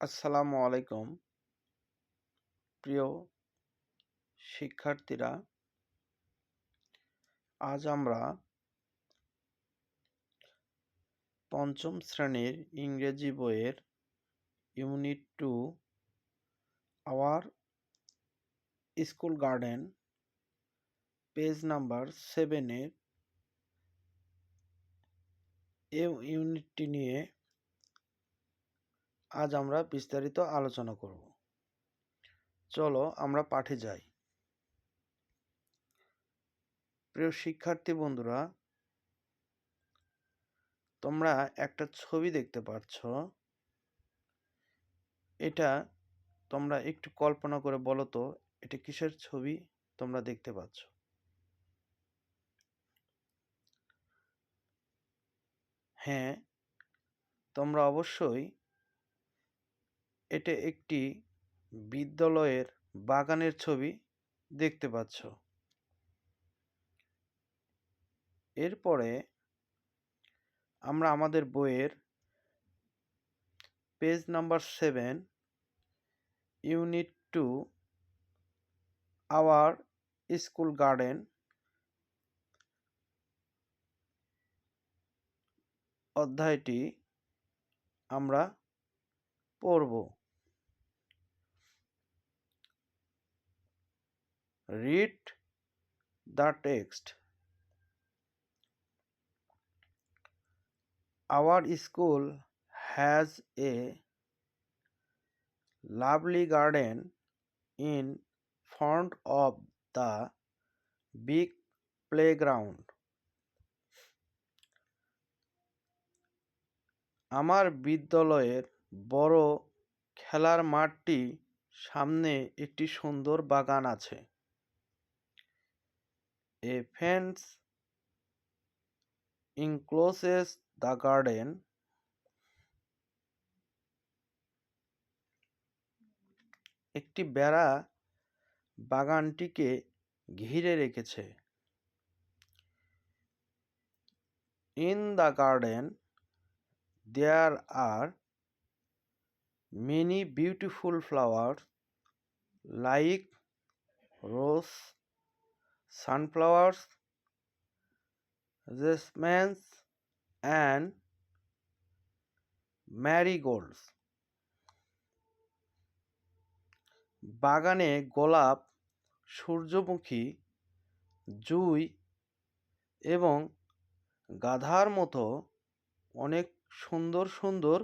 আসসালামু আলাইকুম প্রিয় শিক্ষার্থীরা। আজ আমরা পঞ্চম শ্রেণীর ইংরেজি বইয়ের unit 2 our school garden page number 7-এর এই ইউনিটটি নিয়ে আজ আমরা বিস্তারিত আলোচনা করব। চলো আমরা পাঠে যাই। প্রিয় শিক্ষার্থী বন্ধুরা, তোমরা একটা ছবি দেখতে পাচ্ছ। এটা তোমরা একটু কল্পনা করে বলো তো, এটা কিসের ছবি তোমরা দেখতে পাচ্ছ? হ্যাঁ, তোমরা অবশ্যই এটা একটি বিদ্যালয়ের বাগানের ছবি দেখতে পাচ্ছ। এরপরে আমরা আমাদের বইয়ের page number 7 unit 2 our school garden অধ্যায়টি আমরা পড়ব। Read the text. Our school has a lovely garden in front of the big playground. আমার বিদ্যালয়ের বড় খেলার মাঠটি সামনে একটি সুন্দর বাগান আছে। A fence encloses the garden. একটি বেড়া বাগানটিকে ঘিরে রেখেছে। In the garden there are many beautiful flowers like rose, sunflowers, jasmine and marigolds. বাগানে গোলাপ, সূর্যমুখী, জুঁই এবং গাঁধার মতো অনেক সুন্দর সুন্দর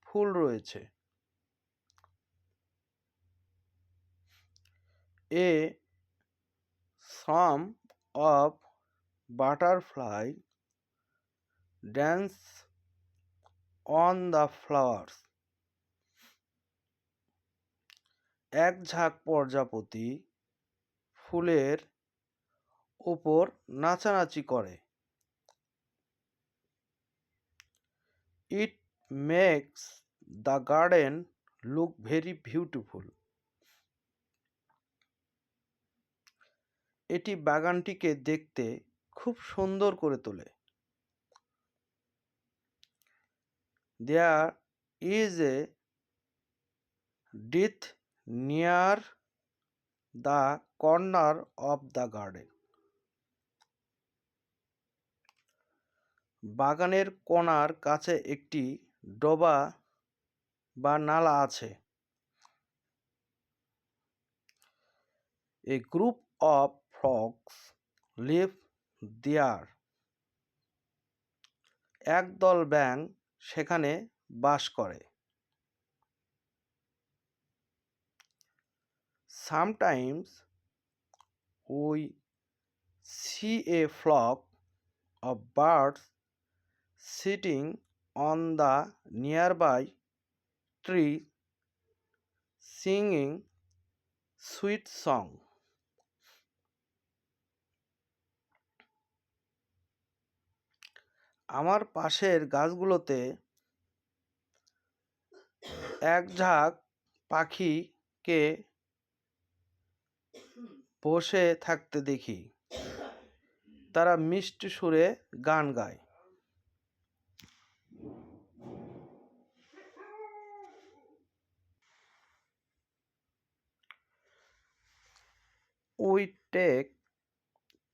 ফুল রয়েছে। A swarm of butterflies dance on the flowers. এক ঝাঁক প্রজাপতি ফুলের উপর নাচানাচি করে। It makes the garden look very beautiful. এটি বাগানটিকে দেখতে খুব সুন্দর করে তোলে। There is a ditch near the corner of the garden. বাগানের কোণার কাছে একটি ডোবা বা নালা আছে। A group of frogs live there. একদল ব্যাঙ সেখানে বাস করে। Sometimes we see a flock of birds sitting on the nearby tree singing sweet song. আমার পাশের গাছগুলোতে এক ঝাঁক পাখিকে বসে থাকতে দেখি। তারা মিষ্টি সুরে গান গায়। We take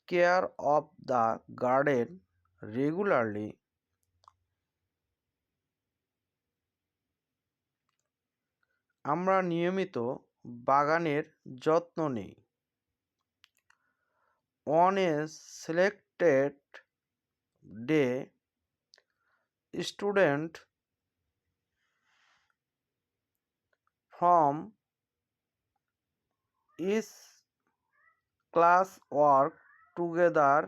care of the garden regularly. আমরা নিয়মিত বাগানের যত্ন নিই। On a selected day, student from each class work together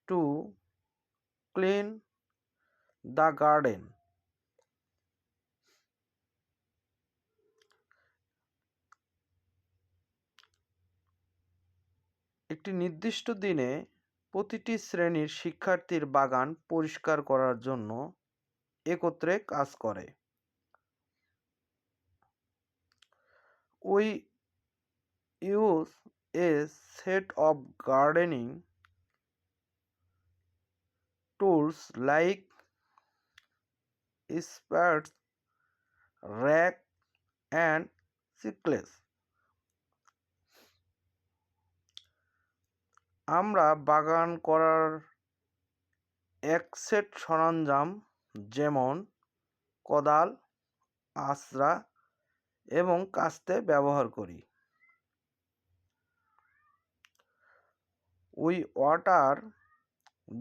to clean the garden. একটি নির্দিষ্ট দিনে প্রতিটি শ্রেণীর শিক্ষার্থীর বাগান পরিষ্কার করার জন্য একত্রে কাজ করে। We use a set of gardening tools like spades, rake and sickles. আমরা বাগান করার এক সেট সরঞ্জাম যেমন কোদাল, আঁচড়া এবং কাস্তে ব্যবহার করি। We water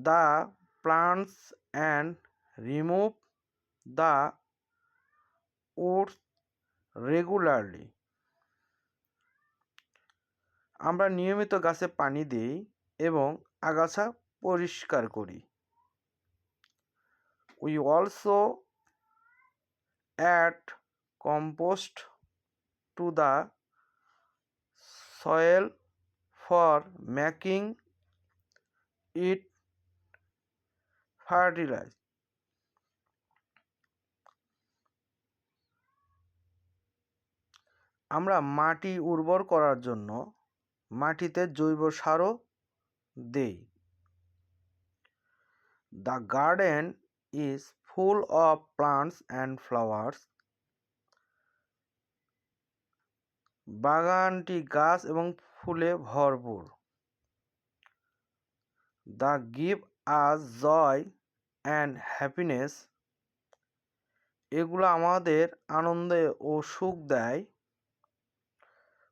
the plants and remove the weeds regularly. আমরা নিয়মিত গাছে পানি দিই এবং আগাছা পরিষ্কার করি। We also add compost to the soil for making it fertilizer. আমরা মাটি উর্বর করার জন্য মাটিতে জৈব সারও দেই। The garden is full of plants and flowers. বাগানটি গাছ এবং ফুলে ভরপুর। The give us joy and happiness. এগুলো আমাদের আনন্দ ও সুখ দেয়।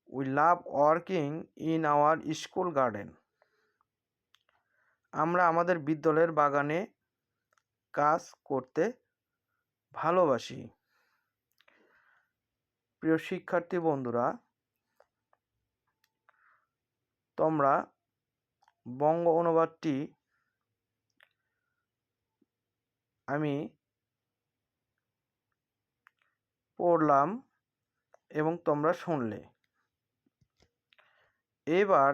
We love working in our school garden. আমরা আমাদের বিদ্যালয়ের বাগানে কাজ করতে ভালোবাসি। প্রিয় শিক্ষার্থী বন্ধুরা, তোমরা বঙ্গ অনুবাদটি আমি পড়লাম এবং তোমরা শুনলে। এবার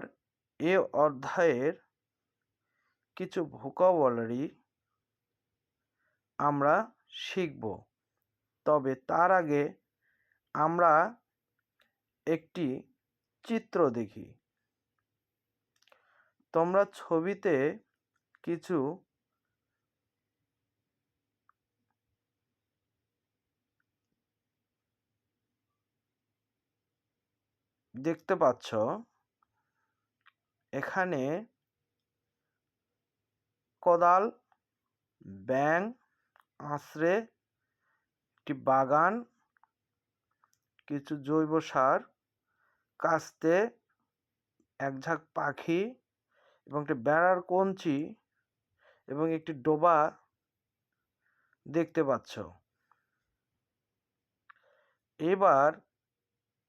এ অধ্যায়ের কিছু ভোকাবুলারি আমরা শিখব। তবে তার আগে আমরা একটি চিত্র দেখি। তোমরা ছবিতে কিছু দেখতে পাচ্ছ। এখানে কোদাল, ব্যাঙ, আঁচড়ে, একটি বাগান, কিছু জৈব সার, কাস্তে, এক ঝাঁক পাখি এবং একটি বেড়ার কঞ্চি এবং একটি ডোবা দেখতে পাচ্ছ। এবার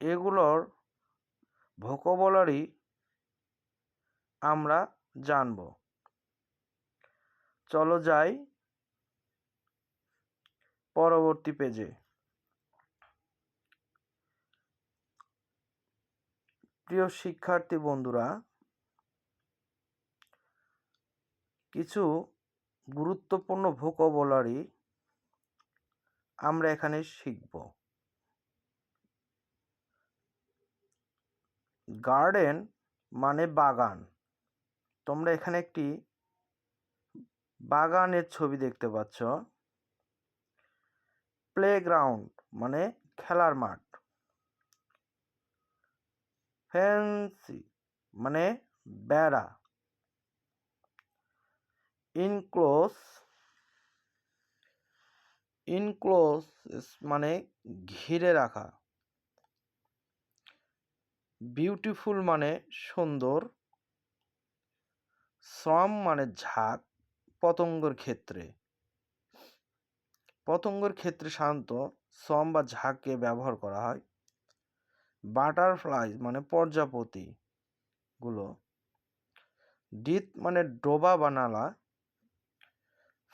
এগুলোর ভোকাবুলারি আমরা জানব। চলো যাই পরবর্তী পেজে। প্রিয় শিক্ষার্থী বন্ধুরা, কিছু গুরুত্বপূর্ণ ভোকাবুলারি আমরা এখানে শিখব। গার্ডেন মানে বাগান। তোমরা এখানে একটি বাগানের ছবি দেখতে পাচ্ছ। প্লেগ্রাউন্ড মানে খেলার মাঠ। ফেন্সি মানে বেড়া, ইনক্লোজ ইনক্লোজ মানে ঘিরে রাখা, বিউটিফুল মানে সুন্দর, সোয়ার্ম মানে ঝাঁক, পতঙ্গের ক্ষেত্রে সাধারণত সোয়ার্ম বা ঝাঁককে ব্যবহার করা হয়। বাটারফ্লাই মানে প্রজাপতি গুলো, ডিথ মানে ডোবা বা নালা,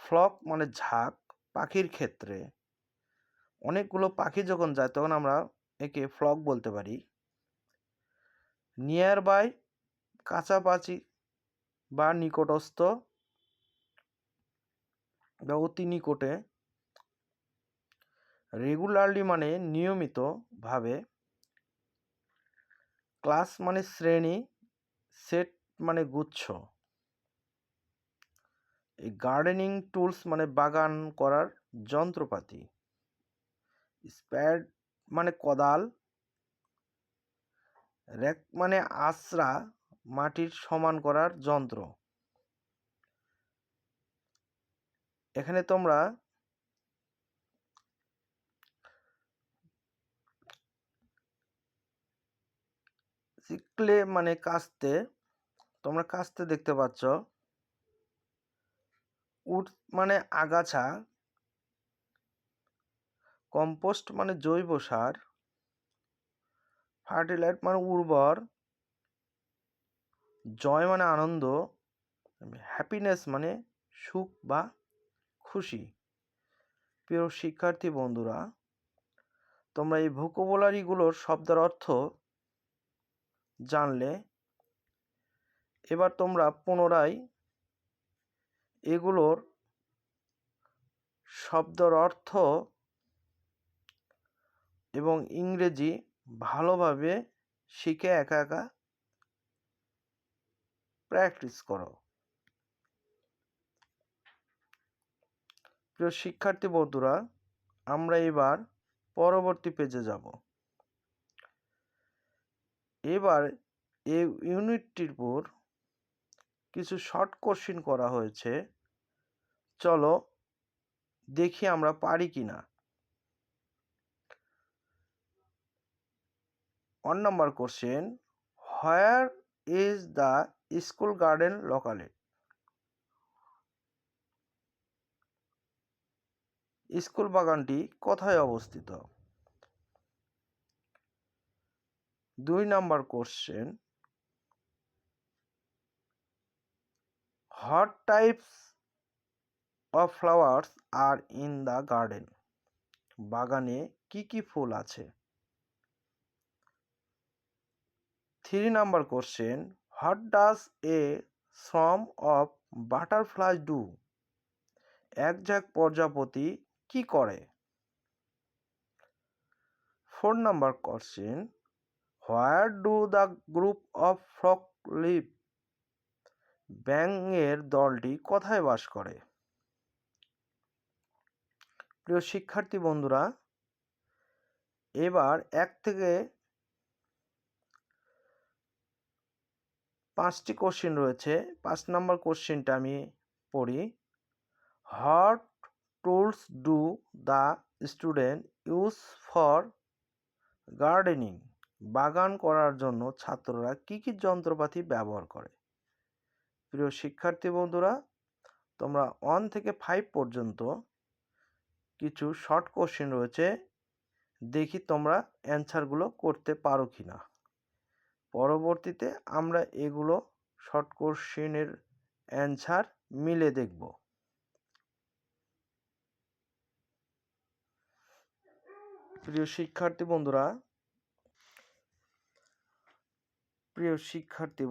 ফ্লক মানে ঝাঁক পাখির ক্ষেত্রে, অনেকগুলো পাখি যখন যায় তখন আমরা একে ফ্লক বলতে পারি। নিয়ার বাই কাছাকাছি বা নিকটস্থ বা অতি নিকটে। রেগুলারলি মানে নিয়মিত ভাবে। ক্লাস মানে শ্রেণী, সেট মানে গুচ্ছ। এই গার্ডেনিং টুলস মানে বাগান করার যন্ত্রপাতি। স্প্যাড মানে কোদাল, র্যাক মানে আঁচড়া মাটির সমান করার যন্ত্র। এখানে তোমরা ক্লে মানে কাস্তে, তোমরা কাস্তে দেখতে পাচ্ছ। উড মানে আগাছা, কম্পোস্ট মানে জৈব সার, ফার্টিলাইট মানে উর্বর, জয় মানে আনন্দ, হ্যাপিনেস মানে সুখ বা খুশি। প্রিয় শিক্ষার্থী বন্ধুরা, তোমরা এই ভোকাবুলারিগুলোর শব্দের অর্থ জানলে। এবার তোমরা পুনরায় এগুলোর শব্দের অর্থ এবং ইংরেজি ভালোভাবে শিখে একা একা প্র্যাকটিস করো। প্রিয় শিক্ষার্থী বন্ধুরা, আমরা এবার পরবর্তী পেজে যাব। এবার এই ইউনিটটির উপর কিছু শর্ট কোশ্চেন করা হয়েছে, চলো দেখি আমরা পারি কিনা। 1 number question, where is the school garden located? School বাগানটি কোথায় অবস্থিত? 2 number question, what types of flowers are in the garden? বাগানে কি কি ফুল আছে? 3 number question, what does a swarm of butterfly do? এক ঝাঁক প্রজাপতি কি করে? 4 number question, where do the group of frog live? ব্যাঙের দলটি কোথায় বাস করে? প্রিয় শিক্ষার্থী বন্ধুরা, এবার 1 থেকে 5টি কোশ্চেন রয়েছে। 5 নম্বর কোশ্চেনটা আমি পড়ি। What tools do the student use for gardening? বাগান করার জন্য ছাত্ররা কি কি যন্ত্রপাতি ব্যবহার করে? প্রিয় শিক্ষার্থী বন্ধুরা, তোমরা 1 থেকে 5 পর্যন্ত কিছু শর্ট কোশ্চেন রয়েছে, দেখি তোমরা অ্যান্সারগুলো করতে পারো কিনা। পরবর্তীতে আমরা এগুলো শর্ট কোশ্চেনের অ্যান্সার মিলে দেখব। প্রিয় শিক্ষার্থী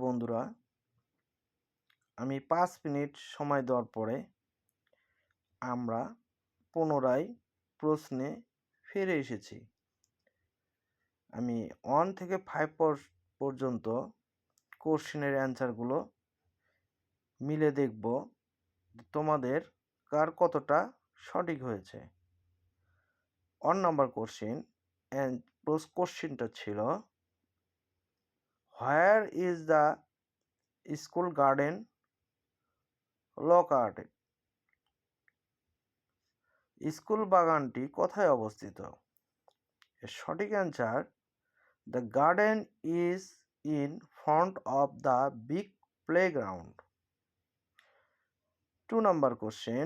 বন্ধুরা, আমি 5 মিনিট সময় দেওয়ার পরে আমরা পুনরায় প্রশ্নে ফিরে এসেছি। আমি 1 থেকে 5 পর্যন্ত কোশ্চেনের অ্যান্সারগুলো মিলে দেখব তোমাদের কার কতটা সঠিক হয়েছে। 1 নম্বর কোশ্চেনটা ছিল, হোয়ার is the school garden located? School বাগানটি কোথায় অবস্থিত? এর সঠিক answer, the garden is in front of the big playground. 2 number question,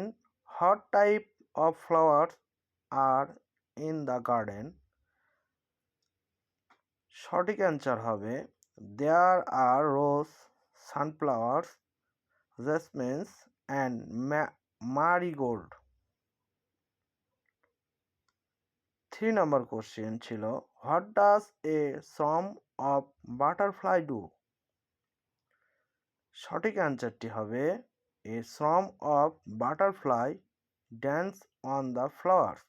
what type of flowers are in the garden? সঠিক অ্যান্সার হবে, there are rose, sunflowers, jasmines and marigold. 3 number question ছিল, what does a swarm of butterfly do? সঠিক অ্যান্সারটি হবে, a swarm of butterfly dance on the flowers.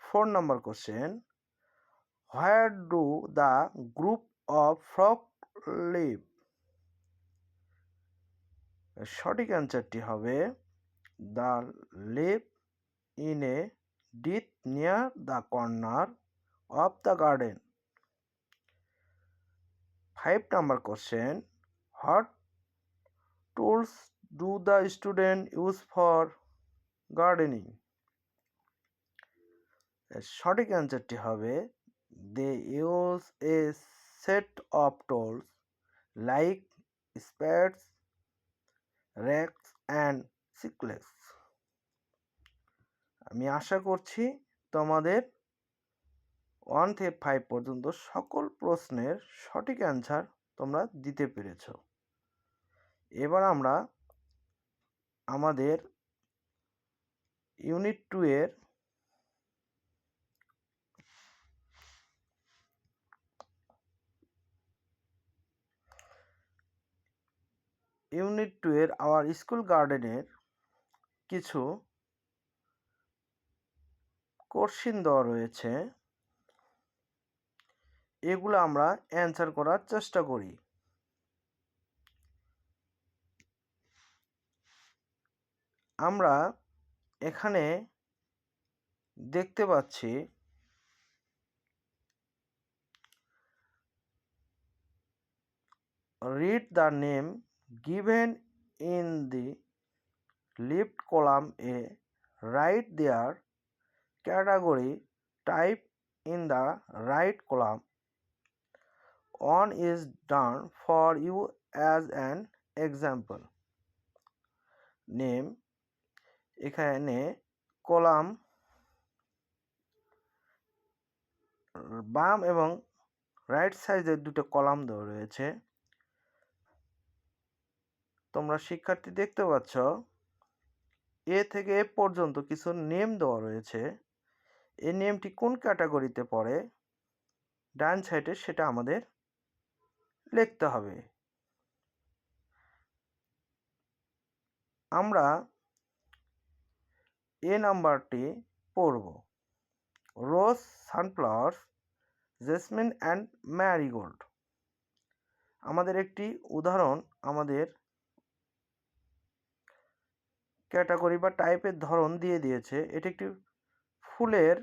4 number question, where do the group of frog live? সঠিক অ্যান্সারটি হবে, the live in a ditch near the corner of the garden. 5 number question, what tools do the student use for gardening? সঠিক অ্যান্সারটি হবে, they use a set of tools like spades, rakes and sickles. আমি আশা করছি তোমাদের 1 থেকে 5 পর্যন্ত সকল প্রশ্নের সঠিক অ্যান্সার তোমরা দিতে পেরেছ। এবার আমরা আমাদের ইউনিট 2 এর আওয়ার স্কুল গার্ডেনের কিছু কোশ্চিন দেওয়া রয়েছে, এগুলো আমরা অ্যান্সার করার চেষ্টা করি। আমরা এখানে দেখতে পাচ্ছি read the name given in the left column A, write their category type in the right column. One is done for you as an example. Name, এখানে কলাম বাম এবং রাইট সাইডের দুটো কলাম দেওয়া রয়েছে। তোমরা শিক্ষার্থী দেখতে পাচ্ছ এ থেকে এ পর্যন্ত কিছু নেম দেওয়া রয়েছে। এই নেমটি কোন ক্যাটাগরিতে পড়ে ডান সাইডে সেটা আমাদের লিখতে হবে। আমরা এ নাম্বারটি পড়ব, রোজ, সানফ্লাওয়ার্স, জেসমিন অ্যান্ড ম্যারিগোল্ড। আমাদের একটি উদাহরণ আমাদের ক্যাটাগরি বা টাইপের ধরন দিয়ে দিয়েছে। এটি একটি ফুলের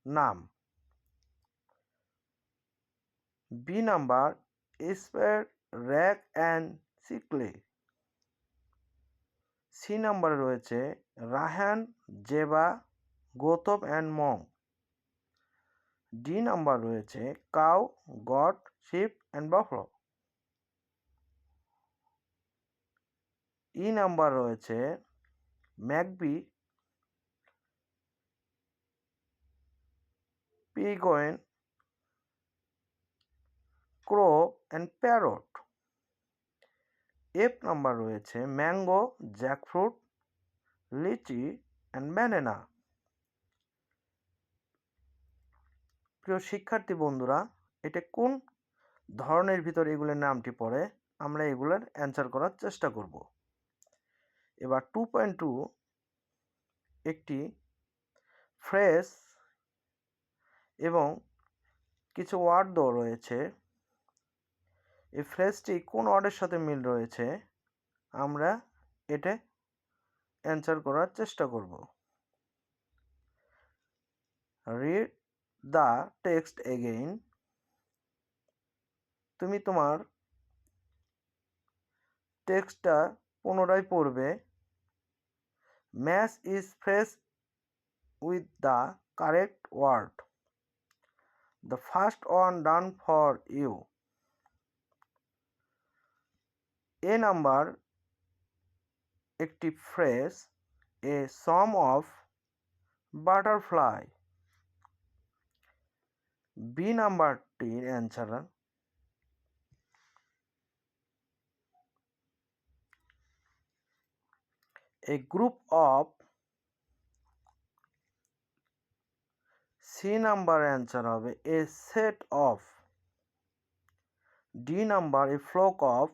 নাম। B number, spade, rake and sickle. C নাম্বারে রয়েছে Raihan, Zeba, Gautam and Mong. D number রয়েছে cow, goat, sheep and buffalo. E number রয়েছে magpie, penguin, crow and parrot. F number রয়েছে mango, jackfruit, litchi and banana. প্রিয় শিক্ষার্থী বন্ধুরা, এটা কোন ধরনের ভিতরে এগুলোর নামটি পড়ে আমরা এগুলোর অ্যান্সার করার চেষ্টা করব। এবার 2.2 একটি ফ্রেজ এবং কিছু ওয়ার্ড দেওয়া রয়েছে। এই ফ্রেজটি কোন ওয়ার্ডের সাথে মিল রয়েছে আমরা এটা অ্যান্সার করার চেষ্টা করব। Read the text again. তুমি তোমার টেক্সটটা পুনরায় পড়বে। Match is phrase with the correct word, the first one done for you. A number একটি phrase, a swarm of butterfly. B নাম্বারটির answer, a group of. C number answer হবে a set of. D number a flock of.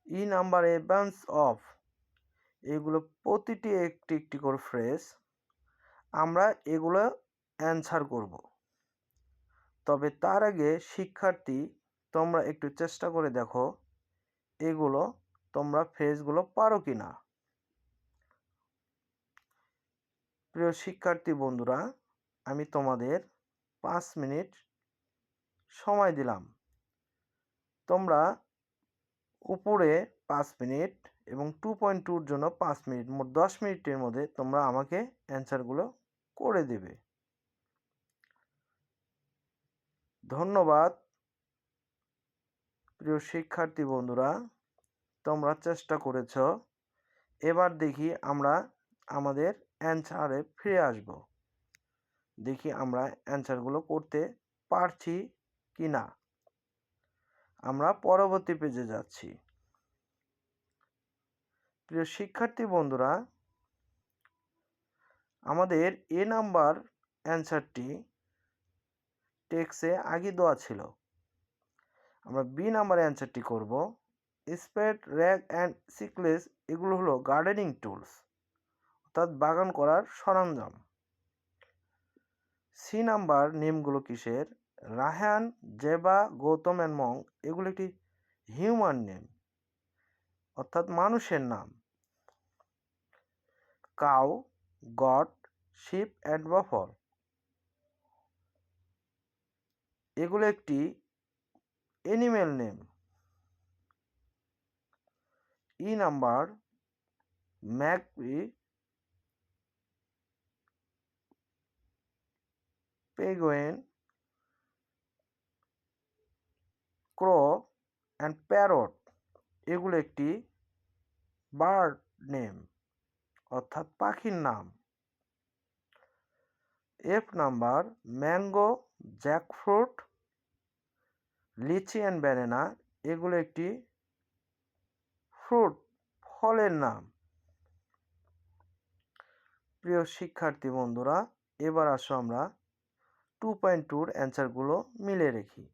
E number a bunch of. এগুলো প্রতিটি একটি একটি করে phrase, আমরা এগুলো অ্যান্সার করব। তবে তার আগে শিক্ষার্থী, তোমরা একটু চেষ্টা করে দেখো এগুলো তোমরা ফ্রেজগুলো পারো কি না। প্রিয় শিক্ষার্থী বন্ধুরা, আমি তোমাদের 5 মিনিট সময় দিলাম। তোমরা উপরে 5 মিনিট এবং 2.2-র জন্য 5 মিনিট, মোট 10 মিনিটের মধ্যে তোমরা আমাকে অ্যান্সারগুলো করে দেবে। ধন্যবাদ প্রিয় শিক্ষার্থী বন্ধুরা, তোমরা চেষ্টা করেছ। এবার দেখি আমরা আমাদের অ্যান্সারে ফিরে আসব। দেখি আমরা অ্যান্সারগুলো করতে পারছি কি না। আমরা পরবর্তী পেজে যাচ্ছি। প্রিয় শিক্ষার্থী বন্ধুরা, আমাদের এ নাম্বার অ্যান্সারটি টেক্সে আগে দেওয়া ছিল। আমরা বি নাম্বার অ্যান্সারটি করব। স্পেড, র্যাক অ্যান্ড সিকলেস এগুলো হলো গার্ডেনিং টুলস, অর্থাৎ বাগান করার সরঞ্জাম। সি নাম্বার নেমগুলো কিসের? রায়হান, জেবা, গৌতম অ্যান্ড মং এগুলো একটি হিউম্যান নেম, অর্থাৎ মানুষের নাম। Cow, goat, sheep and buffalo এগুলো একটি animal name. E number magpie, penguin, crow and parrot এগুলো একটি বার্ড নেম, অর্থাৎ পাখির নাম। F number mango, jackfruit, litchi and banana এগুলো একটি ফ্রুট, ফলের নাম। প্রিয় শিক্ষার্থী বন্ধুরা, এবার আসো আমরা 2.2-র অ্যান্সারগুলো মিলে রেখি।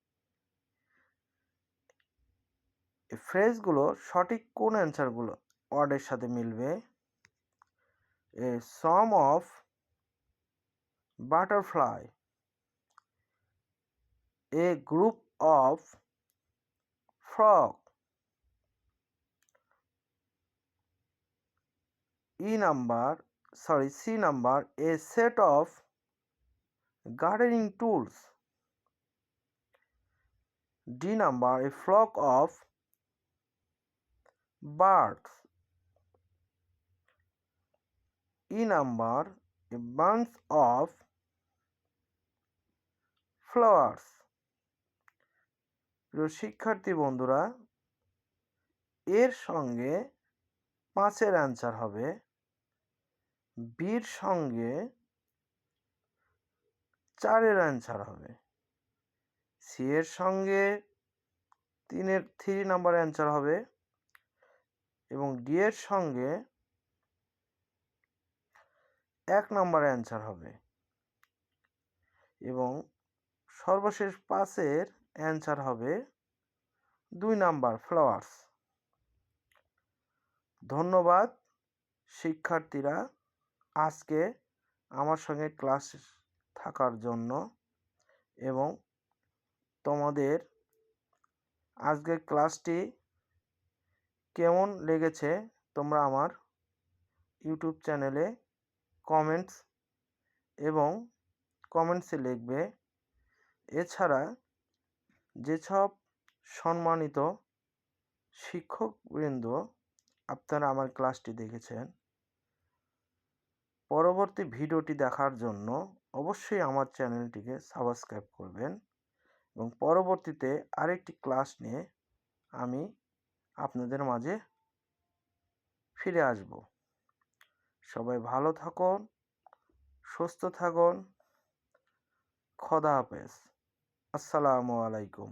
এই ফ্রেজগুলো সঠিক কোন অ্যান্সারগুলো ওয়ার্ডের সাথে মিলবে? A swarm of butterfly, a group of frog, C number a set of gardening tools, D number a flock of birds, E number a bunch of flowers. প্রিয় শিক্ষার্থী বন্ধুরা, এর সঙ্গে 5-এর অ্যান্সার হবে, বির সঙ্গে 4-এর অ্যান্সার হবে, সি এর সঙ্গে 3 নাম্বার অ্যান্সার হবে এবং ডি এর সঙ্গে 1 নাম্বার অ্যান্সার হবে এবং সর্বশেষ 5-এর অ্যান্সার হবে 2 নাম্বার ফ্লাওয়ার্স। ধন্যবাদ শিক্ষার্থীরা আজকে আমার সঙ্গে ক্লাস থাকার জন্য, এবং তোমাদের আজকের ক্লাসটি কেমন লেগেছে তোমরা আমার ইউটিউব চ্যানেলে কমেন্টসে লিখবে। এছাড়া যেসব সম্মানিত শিক্ষকবৃন্দ, আপনারা আমার ক্লাসটি দেখেছেন। পরবর্তী ভিডিওটি দেখার জন্য অবশ্যই আমার চ্যানেলটিকে সাবস্ক্রাইব করবেন এবং পরবর্তীতে আরেকটি ক্লাস নিয়ে আমি আপনাদের মাঝে ফিরে আসব। সবাই ভালো থাকুন, সুস্থ থাকুন। খোদা হাফেজ। আসসালামু আলাইকুম।